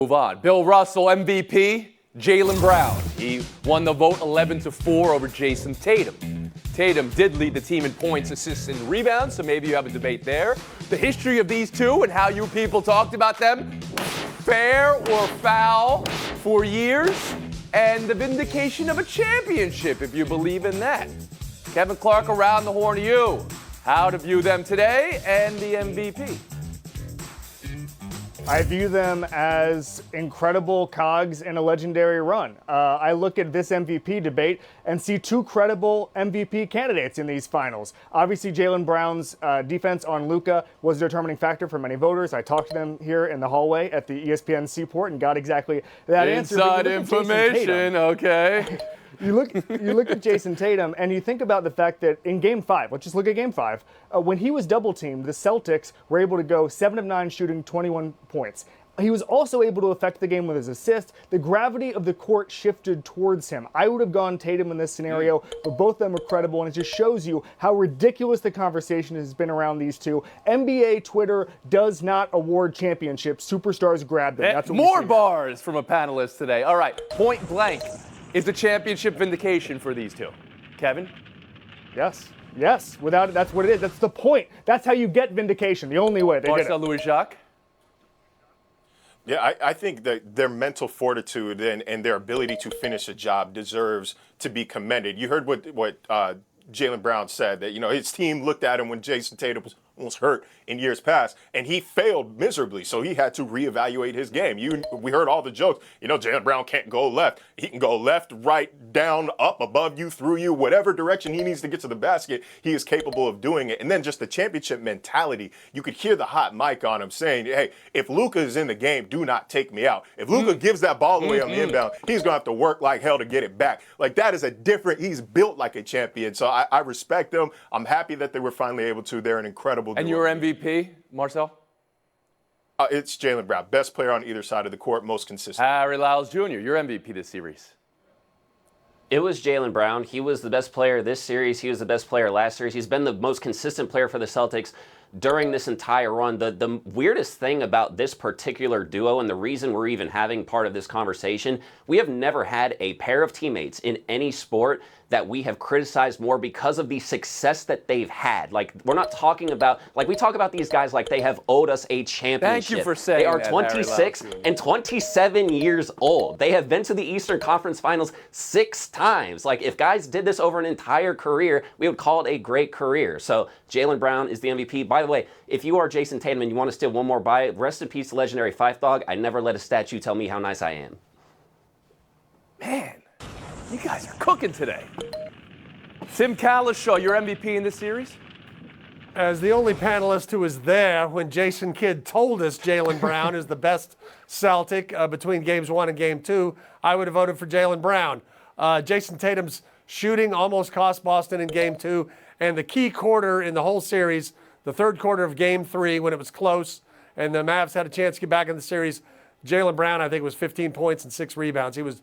Move on. Bill Russell, MVP. Jaylen Brown. He won the vote 11-4 over Jason Tatum. Tatum did lead the team in points, assists, and rebounds, so maybe you have a debate there. The history of these two and how you people talked about them, fair or foul for years, and the vindication of a championship, if you believe in that. Kevin Clark, around the horn to you. How to view them today and the MVP. I view them as incredible cogs in a legendary run. I look at this MVP debate and see two credible MVP candidates in these finals. Obviously, Jaylen Brown's defense on Luka was a determining factor for many voters. I talked to them here in the hallway at the ESPN Seaport and got exactly that answer. Inside information, okay. You look at Jason Tatum and you think about the fact that in Game 5, let's just look at Game 5, when he was double-teamed, the Celtics were able to go 7 of 9 shooting 21 points. He was also able to affect the game with his assist. The gravity of the court shifted towards him. I would have gone Tatum in this scenario, but both of them are credible, and it just shows you how ridiculous the conversation has been around these two. NBA Twitter does not award championships. Superstars grab them. That's what more bars from a panelist today. All right, point blank. Is the championship vindication for these two? Kevin? Yes. Without it, that's what it is. That's the point. That's how you get vindication. The only way. Marcel Louis-Jacques? Yeah, I think that their mental fortitude and their ability to finish a job deserves to be commended. You heard what Jaylen Brown said, that his team looked at him when Jason Tatum was hurt in years past, and he failed miserably, so he had to reevaluate his game. We heard all the jokes. Jaylen Brown can't go left. He can go left, right, down, up, above you, through you, whatever direction he needs to get to the basket, he is capable of doing it. And then just the championship mentality, you could hear the hot mic on him saying, hey, if Luka is in the game, do not take me out. If Luka gives that ball away on the inbound, he's going to have to work like hell to get it back. Like, that is he's built like a champion. So I respect them. I'm happy that they were finally able to. They're an incredible And your MVP, Marcel? It's Jaylen Brown. Best player on either side of the court, most consistent. Harry Lyles Jr., your MVP this series. It was Jaylen Brown. He was the best player this series. He was the best player last series. He's been the most consistent player for the Celtics during this entire run. The weirdest thing about this particular duo, and the reason we're even having part of this conversation, we have never had a pair of teammates in any sport that we have criticized more because of the success that they've had. Like, we're not talking about, like, we talk about these guys like they have owed us a championship. Thank you for saying They are that, 26 and 27 years old. They have been to the Eastern Conference Finals 6 times. Like, if guys did this over an entire career, we would call it a great career. So Jaylen Brown is the MVP. By the way, if you are Jason Tatum and you want to steal one more bite, rest in peace to legendary Fife Dog. I never let a statue tell me how nice I am. Man, you guys are cooking today. Tim Calishaw, your MVP in this series? As the only panelist who was there when Jason Kidd told us Jaylen Brown is the best Celtic between games 1 and game 2, I would have voted for Jaylen Brown. Jason Tatum's shooting almost cost Boston in game 2, and the key quarter in the whole series, the third quarter of game 3 when it was close and the Mavs had a chance to get back in the series, Jaylen Brown, I think, was 15 points and 6 rebounds. He was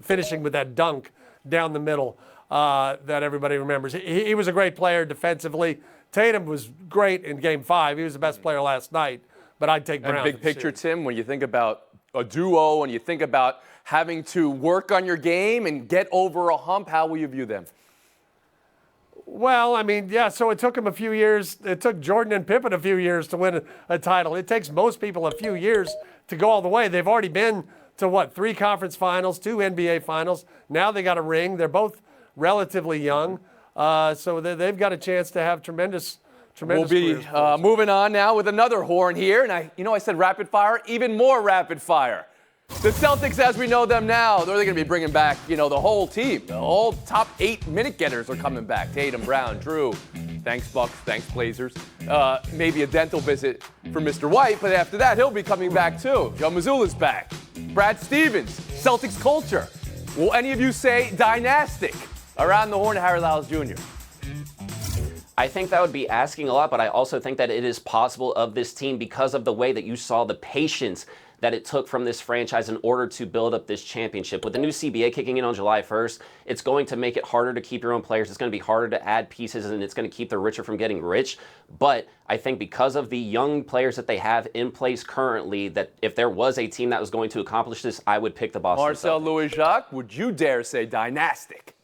finishing with that dunk down the middle that everybody remembers. He was a great player defensively. Tatum was great in Game 5. He was the best player last night, but I'd take Brown. And big picture, Tim, when you think about a duo, when you think about having to work on your game and get over a hump, how will you view them? Well, I mean, yeah, so it took him a few years. It took Jordan and Pippen a few years to win a title. It takes most people a few years to go all the way. They've already been to, 3 conference finals, 2 NBA finals. Now they got a ring. They're both relatively young. So they've got a chance to have tremendous We'll be moving on now with another horn here. And I said rapid fire, even more rapid fire. The Celtics, as we know them now, they're going to be bringing back, the whole team. The whole top 8 minute getters are coming back. Tatum, Brown, Drew. Thanks, Bucks. Thanks, Blazers. Maybe a dental visit for Mr. White, but after that, he'll be coming back too. Joe Mazzulla's back. Brad Stevens, Celtics culture. Will any of you say dynastic? Around the horn, Harry Lyles Jr. I think that would be asking a lot, but I also think that it is possible of this team because of the way that you saw the patience that it took from this franchise in order to build up this championship. With the new CBA kicking in on July 1st, it's going to make it harder to keep your own players. It's going to be harder to add pieces, and it's going to keep the richer from getting rich. But I think because of the young players that they have in place currently, that if there was a team that was going to accomplish this, I would pick the Boston Marcel Celtics. Louis-Jacques, would you dare say dynastic?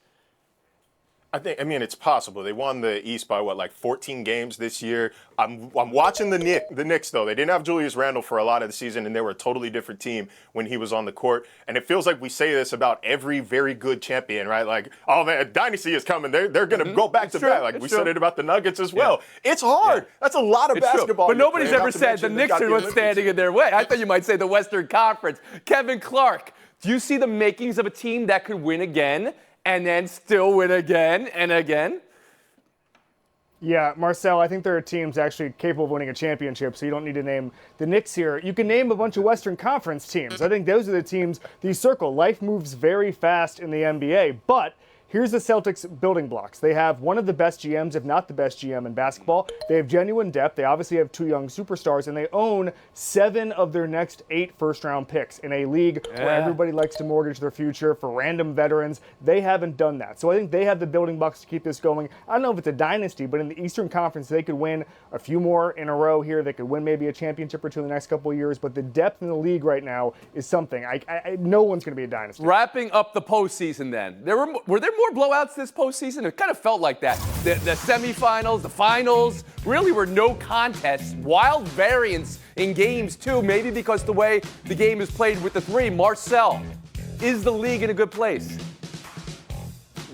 I mean, it's possible. They won the East by, 14 games this year. I'm watching the Knicks, though. They didn't have Julius Randle for a lot of the season, and they were a totally different team when he was on the court. And it feels like we say this about every very good champion, right? Like, oh, man, dynasty is coming. They're going to go back to back. Like, we said it about the Nuggets as well. Yeah. It's hard. Yeah. That's a lot of basketball. But nobody's ever said the Knicks are what's standing in their way. I thought you might say the Western Conference. Kevin Clark, do you see the makings of a team that could win again and then still win again and again? Yeah, Marcel, I think there are teams actually capable of winning a championship, so you don't need to name the Knicks here. You can name a bunch of Western Conference teams. I think those are the teams that you circle. Life moves very fast in the NBA, but here's the Celtics building blocks. They have one of the best GMs, if not the best GM in basketball. They have genuine depth. They obviously have 2 young superstars, and they own 7 of their next 8 first-round picks in a league where everybody likes to mortgage their future for random veterans. They haven't done that. So I think they have the building blocks to keep this going. I don't know if it's a dynasty, but in the Eastern Conference, they could win a few more in a row here. They could win maybe a championship or 2 in the next couple of years, but the depth in the league right now is something. No one's going to be a dynasty. Wrapping up the postseason then. Were there more blowouts this postseason? It kind of felt like that. The semifinals, the finals, really were no contests. Wild variance in games, too, maybe because the way the game is played with the 3. Marcel, is the league in a good place?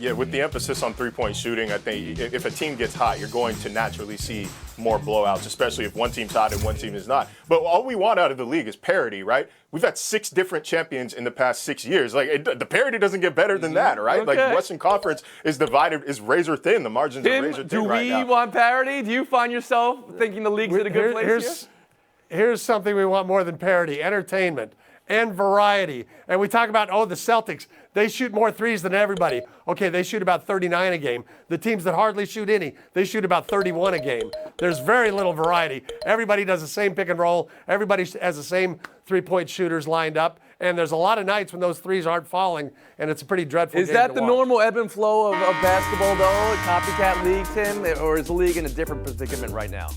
Yeah, with the emphasis on three-point shooting, I think if a team gets hot, you're going to naturally see more blowouts, especially if one team's hot and one team is not. But all we want out of the league is parity, right? We've had 6 different champions in the past 6 years. Like, the parity doesn't get better than that, right? Okay. Like, Western Conference is divided, is razor thin. The margins are razor thin right now. Do we want parity? Do you find yourself thinking the league's in a good place here? Here's something we want more than parity: entertainment and variety. And we talk about, the Celtics, they shoot more threes than everybody. Okay, they shoot about 39 a game. The teams that hardly shoot any, they shoot about 31 a game. There's very little variety. Everybody does the same pick and roll. Everybody has the same three-point shooters lined up. And there's a lot of nights when those threes aren't falling, and it's a pretty dreadful game to watch. Is that the normal ebb and flow of basketball, though? A copycat league, Tim? Or is the league in a different predicament right now?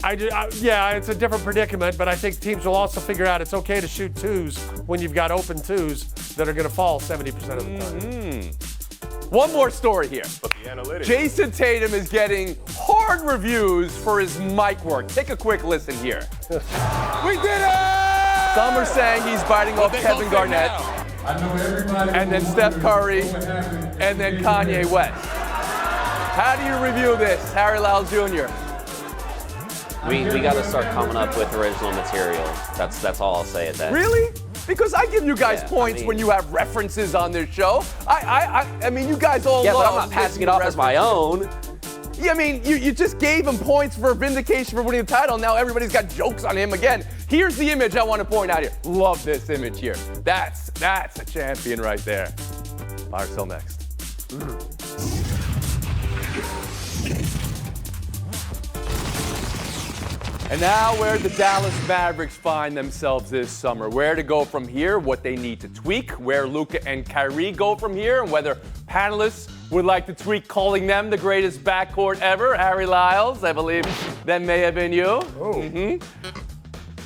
Yeah, it's a different predicament, but I think teams will also figure out it's okay to shoot 2s when you've got open 2s that are going to fall 70% of the time. One more story here. But the analytics. Jason Tatum is getting hard reviews for his mic work. Take a quick listen here. We did it! Some are saying he's biting off Kevin Garnett, and then Steph Curry, and then Kanye West. How do you review this, Harry Lyles Jr.? We got to start coming up with original material. That's all I'll say at that. Really? Because I give you guys Yeah, points when you have references on this show. I mean, you guys all Yeah, love but I'm not passing it off as my own. Yeah, I mean, you just gave him points for vindication for winning the title. Now everybody's got jokes on him again. Here's the image I want to point out here. Love this image here. That's a champion right there. Marcel next. And now where the Dallas Mavericks find themselves this summer. Where to go from here, what they need to tweak, where Luka and Kyrie go from here, and whether panelists would like to tweak calling them the greatest backcourt ever. Harry Lyles, I believe that may have been you.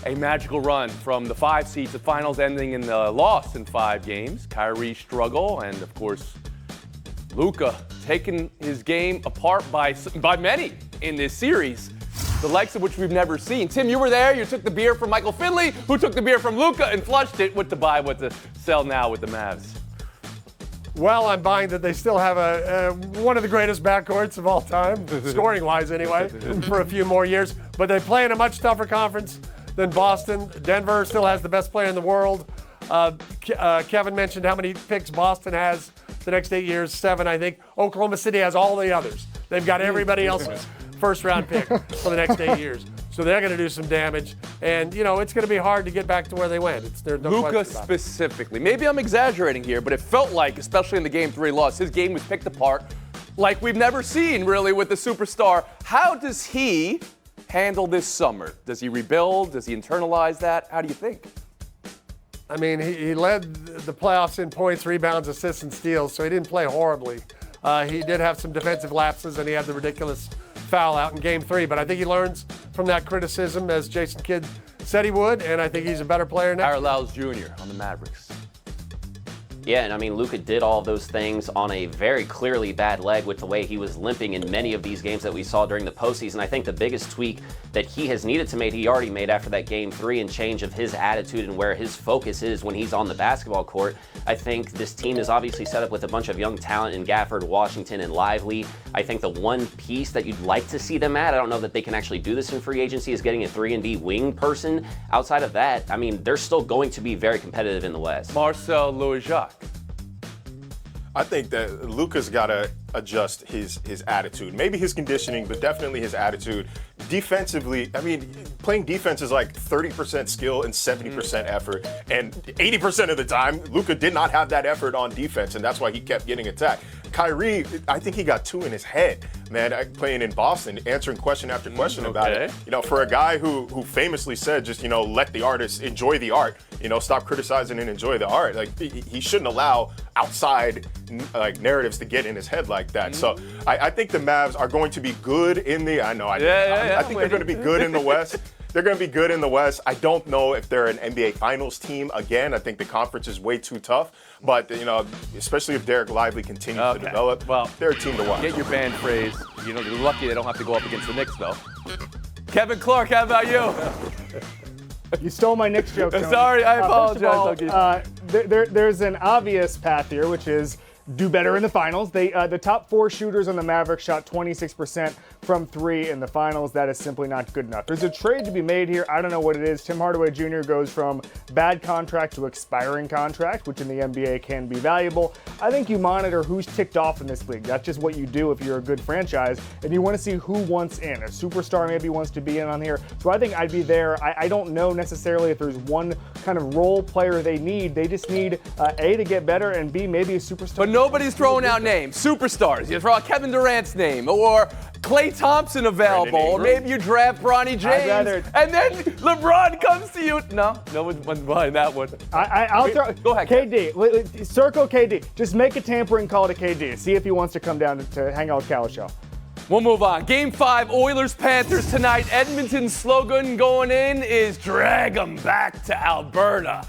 A magical run from the 5 seed to finals, ending in the loss in 5 games. Kyrie struggle, and of course, Luka taking his game apart by many in this series, the likes of which we've never seen. Tim, you were there. You took the beer from Michael Finley, who took the beer from Luka and flushed it. What to buy, what to sell now with the Mavs? Well, I'm buying that they still have one of the greatest backcourts of all time, scoring-wise anyway, for a few more years. But they play in a much tougher conference than Boston. Denver still has the best player in the world. Kevin mentioned how many picks Boston has the next 8 years, 7, I think. Oklahoma City has all the others. They've got everybody else's first-round pick for the next 8 years. So they're going to do some damage. And, it's going to be hard to get back to where they went. There's no Luka question about it. specifically. Maybe I'm exaggerating here, but it felt like, especially in the Game 3 loss, his game was picked apart like we've never seen, really, with the superstar. How does he handle this summer? Does he rebuild? Does he internalize that? How do you think? I mean, he led the playoffs in points, rebounds, assists, and steals, so he didn't play horribly. He did have some defensive lapses, and he had the ridiculous foul out in Game 3. But I think he learns from that criticism, as Jason Kidd said he would, and I think he's a better player now. Harry Lyles Jr. on the Mavericks. Yeah, and I mean, Luka did all of those things on a very clearly bad leg with the way he was limping in many of these games that we saw during the postseason. I think the biggest tweak that he has needed to make, he already made after that Game 3 and change of his attitude and where his focus is when he's on the basketball court. I think this team is obviously set up with a bunch of young talent in Gafford, Washington, and Lively. I think the one piece that you'd like to see them at, I don't know that they can actually do this in free agency, is getting a 3-and-D wing person. Outside of that, I mean, they're still going to be very competitive in the West. Marcel Louis-Jacques. I think that Luka's got to adjust his attitude. Maybe his conditioning, but definitely his attitude. Defensively, I mean, playing defense is like 30% skill and 70% effort. And 80% of the time, Luka did not have that effort on defense, and that's why he kept getting attacked. Kyrie, I think he got 2 in his head, man, playing in Boston, answering question after question about it. You know, for a guy who famously said, just, you know, let the artist enjoy the art, you know, stop criticizing and enjoy the art. Like, he shouldn't allow outside like narratives to get in his head like that. So I think the Mavs are going to be good in the, I think they're going to be good in the West. They're going to be good in the West. I don't know if they're an NBA Finals team again. I think the conference is way too tough. But, you know, especially if Derek Lively continues to develop, well, they're a team to watch. Get your band phrase. You know, they're lucky they don't have to go up against the Knicks, though. Kevin Clark, how about you? You stole my Knicks joke, Tony. Sorry, I apologize. First of all, there's an obvious path here, which is do better in the finals. The top 4 shooters on the Mavericks shot 26% from 3 in the finals. That is simply not good enough. There's a trade to be made here. I don't know what it is. Tim Hardaway Jr. goes from bad contract to expiring contract, which in the NBA can be valuable. I think you monitor who's ticked off in this league. That's just what you do if you're a good franchise, and you want to see who wants in. A superstar maybe wants to be in on here. So I think I'd be there. I don't know necessarily if there's one kind of role player they need. They just need A, to get better, and B, maybe a superstar. But nobody's throwing out names. Superstars. You throw out Kevin Durant's name, or Klay Thompson available, or maybe you draft Bronny James, and then LeBron comes to you. No one's buying that one. I'll throw. Go ahead, KD. Circle KD. Just make a tampering call to KD. See if he wants to come down to hang out with Kalishow. We'll move on. Game 5, Oilers-Panthers tonight. Edmonton's slogan going in is drag 'em back to Alberta.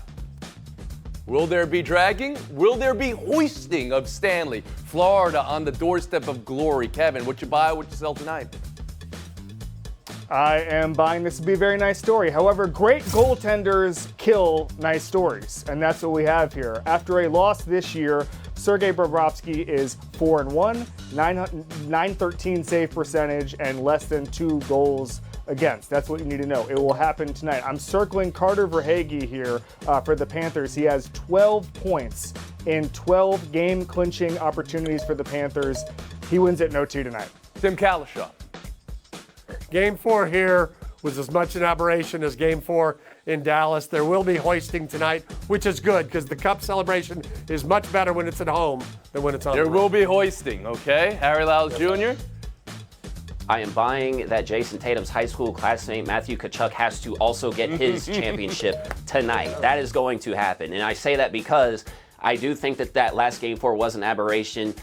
Will there be dragging? Will there be hoisting of Stanley? Florida on the doorstep of glory. Kevin, what you buy, what you sell tonight? I am buying this to be a very nice story. However, great goaltenders kill nice stories, and that's what we have here. After a loss this year, Sergei Bobrovsky is 4-1, 913 save percentage, and less than 2 goals against. That's what you need to know. It will happen tonight. I'm circling Carter Verhaeghe here for the Panthers. He has 12 points in 12 game-clinching opportunities for the Panthers. He wins at no 2 tonight. Tim Kalishaw. Game 4 here was as much an aberration as Game 4 in Dallas. There will be hoisting tonight, which is good because the Cup celebration is much better when it's at home than when it's on the road. There will be hoisting, okay? Harry Lyles Jr.? I am buying that Jason Tatum's high school classmate Matthew Tkachuk has to also get his championship tonight. That is going to happen. And I say that because I do think that last Game 4 was an aberration.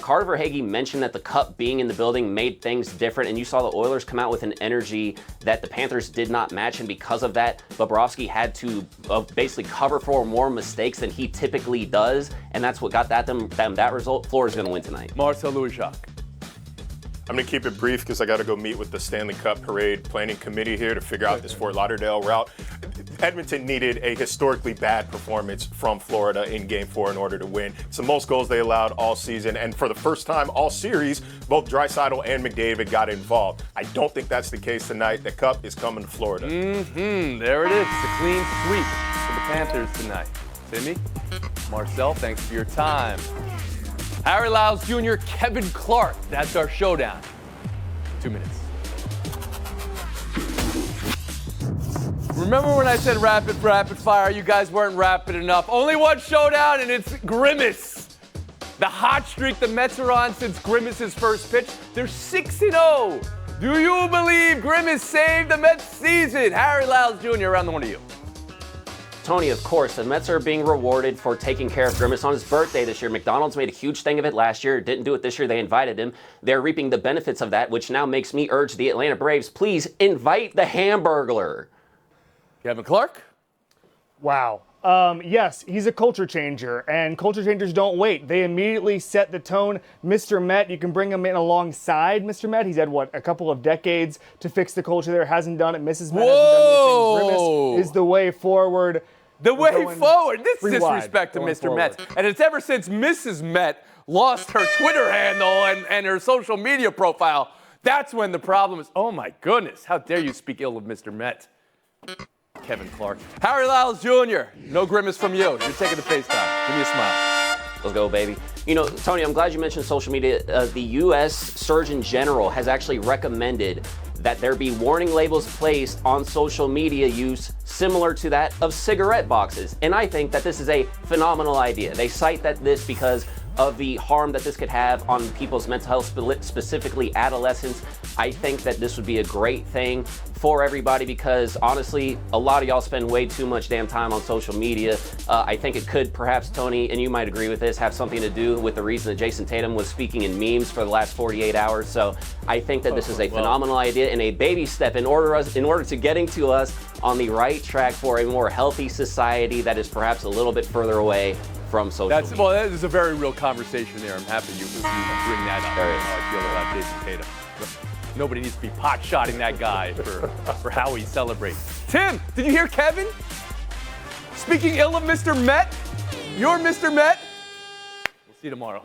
Carter Verhaeghe mentioned that the Cup being in the building made things different, and you saw the Oilers come out with an energy that the Panthers did not match, and because of that, Bobrovsky had to basically cover for more mistakes than he typically does, and that's what got them that result. Florida's going to win tonight. Marcel Louis-Jacques. I'm going to keep it brief because I got to go meet with the Stanley Cup Parade planning committee here to figure out this Fort Lauderdale route. Edmonton needed a historically bad performance from Florida in Game 4 in order to win. It's the most goals they allowed all season, and for the first time all series, both Draisaitl and McDavid got involved. I don't think that's the case tonight. The Cup is coming to Florida. There it is. The clean sweep for the Panthers tonight. Timmy, Marcel, thanks for your time. Harry Lyles Jr., Kevin Clark. That's our showdown. 2 minutes. Remember when I said rapid fire? You guys weren't rapid enough. Only one showdown, and it's Grimace. The hot streak the Mets are on since Grimace's first pitch. They're 6-0 Do you believe Grimace saved the Mets season? Harry Lyles Jr. around the horn to you. Tony, of course, the Mets are being rewarded for taking care of Grimace on his birthday this year. McDonald's made a huge thing of it last year, didn't do it this year. They invited him. They're reaping the benefits of that, which now makes me urge the Atlanta Braves, please invite the Hamburglar. Kevin Clark? Wow. Yes, he's a culture changer, and culture changers don't wait. They immediately set the tone. Mr. Met, you can bring him in alongside Mr. Met. He's had, a couple of decades to fix the culture there. Hasn't done it. Mrs. Met hasn't done anything. Grimace is the way forward. The way forward. This three disrespect to wide Mr. going Met. forward. And it's ever since Mrs. Met lost her Twitter handle and her social media profile. That's when the problem is, oh my goodness, how dare you speak ill of Mr. Met. Kevin Clark. Harry Lyles Jr., no Grimace from you. You're taking the FaceTime. Give me a smile. Let's go, baby. You know, Tony, I'm glad you mentioned social media. The U.S. Surgeon General has actually recommended that there be warning labels placed on social media use similar to that of cigarette boxes. And I think that this is a phenomenal idea. They cite that this because of the harm that this could have on people's mental health, specifically adolescents. I think that this would be a great thing for everybody because honestly, a lot of y'all spend way too much damn time on social media. I think it could perhaps, Tony, and you might agree with this, have something to do with the reason that Jason Tatum was speaking in memes for the last 48 hours. So I think that this is a phenomenal idea and a baby step in order to getting to us on the right track for a more healthy society that is perhaps a little bit further away from social media. Well, that is a very real conversation there. I'm happy you bring that up. There is. I feel about Jason Tatum. Nobody needs to be pot-shotting that guy for how he celebrates. Tim, did you hear Kevin? Speaking ill of Mr. Met? You're Mr. Met? We'll see you tomorrow.